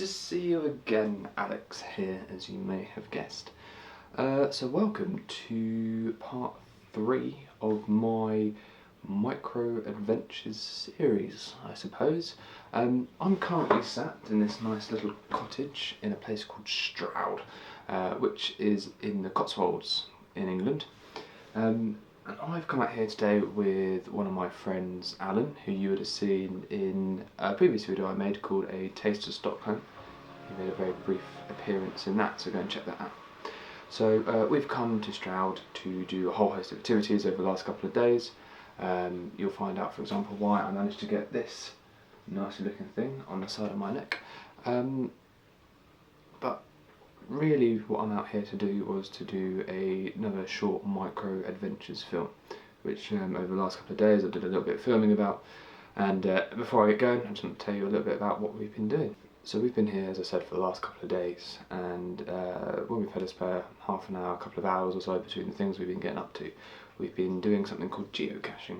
to see you again, Alex here, as you may have guessed. So welcome to part 3 of my Microadventures series, I suppose. I'm currently sat in this nice little cottage in a place called Stroud, which is in the Cotswolds in England. And I've come out here today with one of my friends, Alan, who you would have seen in a previous video I made called A Taste of Stockholm. He made a very brief appearance in that, so go and check that out. So we've come to Stroud to do a whole host of activities over the last couple of days. You'll find out, for example, why I managed to get this nice looking thing on the side of my neck. But really what I'm out here to do was to do another short Microadventures film, which over the last couple of days I did a little bit of filming about. And before I get going, I just want to tell you a little bit about what we've been doing. So we've been here, as I said, for the last couple of days, and when we've had a spare half an hour, a couple of hours or so between the things we've been getting up to, we've been doing something called geocaching.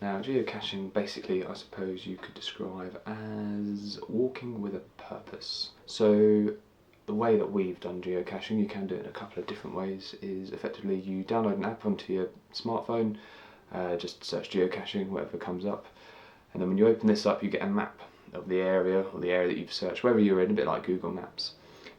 Now, geocaching, basically, I suppose you could describe as walking with a purpose. So the way that we've done geocaching, you can do it in a couple of different ways, is effectively you download an app onto your smartphone, just search geocaching, whatever comes up, and then when you open this up you get a map of the area, or the area that you've searched, wherever you're in, a bit like Google Maps.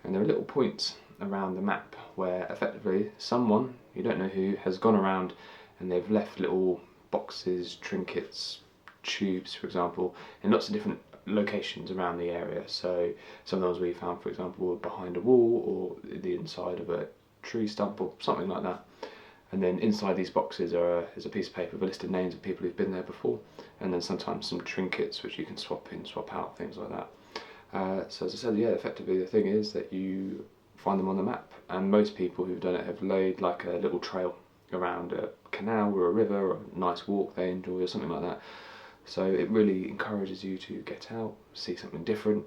And there are little points around the map where effectively someone, you don't know who, has gone around and they've left little boxes, trinkets, tubes, for example, in lots of different locations around the area. So some of those we found, for example, were behind a wall or the inside of a tree stump or something like that. And then inside these boxes is a piece of paper with a list of names of people who've been there before, and then sometimes some trinkets which you can swap in, swap out, things like that. So as I said, yeah, effectively the thing is that you find them on the map, and most people who've done it have laid like a little trail around a canal or a river or a nice walk they enjoy or something like that. So it really encourages you to get out, see something different,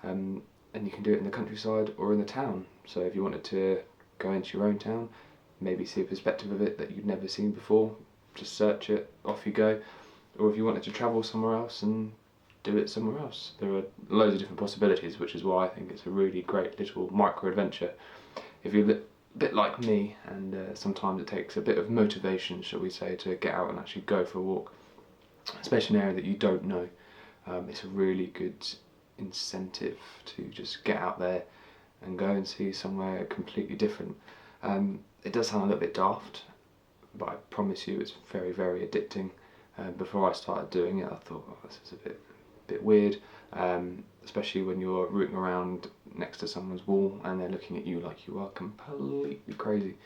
and you can do it in the countryside or in the town. So if you wanted to go into your own town, maybe see a perspective of it that you've never seen before, just search it, off you go. Or if you wanted to travel somewhere else and do it somewhere else. There are loads of different possibilities, which is why I think it's a really great little micro-adventure. If you're a bit like me, and sometimes it takes a bit of motivation, shall we say, to get out and actually go for a walk, especially in an area that you don't know, it's a really good incentive to just get out there and go and see somewhere completely different. It does sound a little bit daft, but I promise you it's very, very addicting. Before I started doing it, I thought, oh, this is a bit weird, especially when you're rooting around next to someone's wall and they're looking at you like you are completely crazy.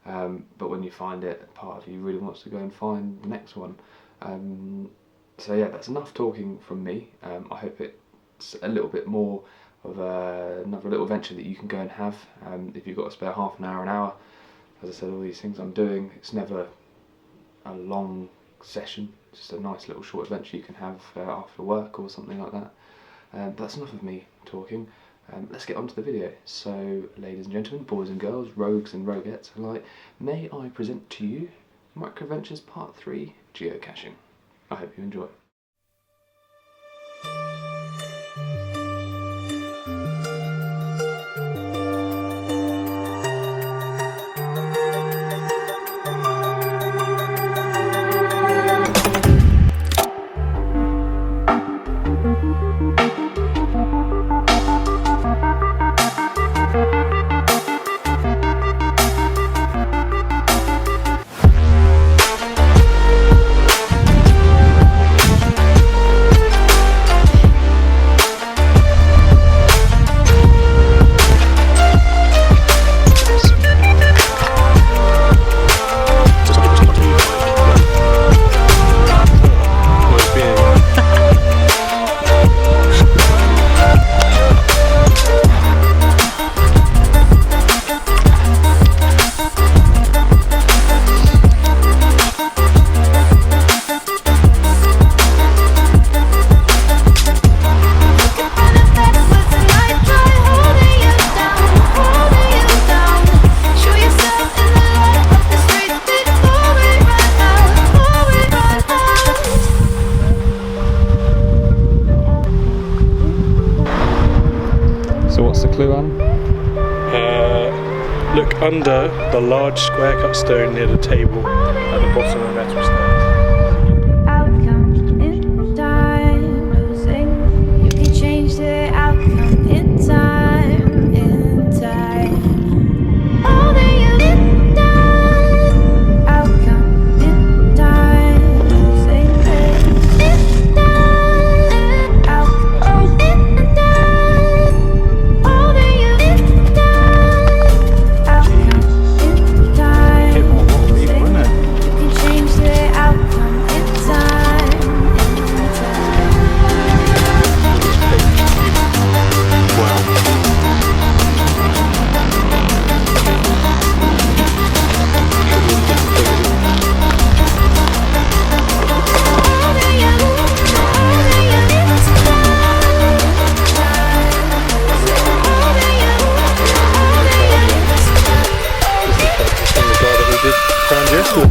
But when you find it, part of you really wants to go and find the next one. So yeah, that's enough talking from me. I hope it's a little bit more of another little venture that you can go and have if you've got a spare half an hour. As I said, all these things I'm doing, it's never a long session, just a nice little short adventure you can have after work or something like that. But that's enough of me talking. Let's get on to the video. So, ladies and gentlemen, boys and girls, rogues and roguettes alike, may I present to you Microadventures Part 3, Geocaching. I hope you enjoy. under the large square cut stone near the table at the bottom of the metal stairs. Outcome in time, losing. You can change the outcome in time, in time. All that you did done. Outcome in time, losing. In time. Outcome in time. All that you did done. Outcome in time. Hit more water people, isn't it? You can change the outcome in time, in time. Found yesterday.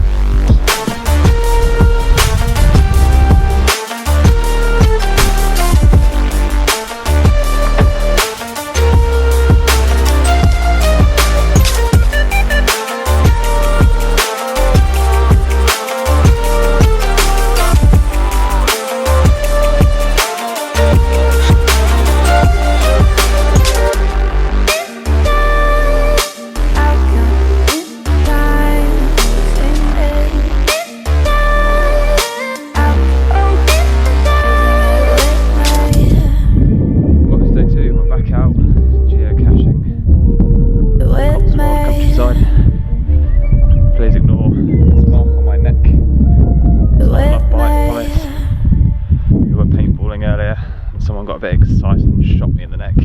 Welcome to day 2, we're back out geocaching. Cotswold countryside. Please ignore this mark on my neck. It's not enough bite from it. We were paintballing earlier and someone got a bit excited and shot me in the neck.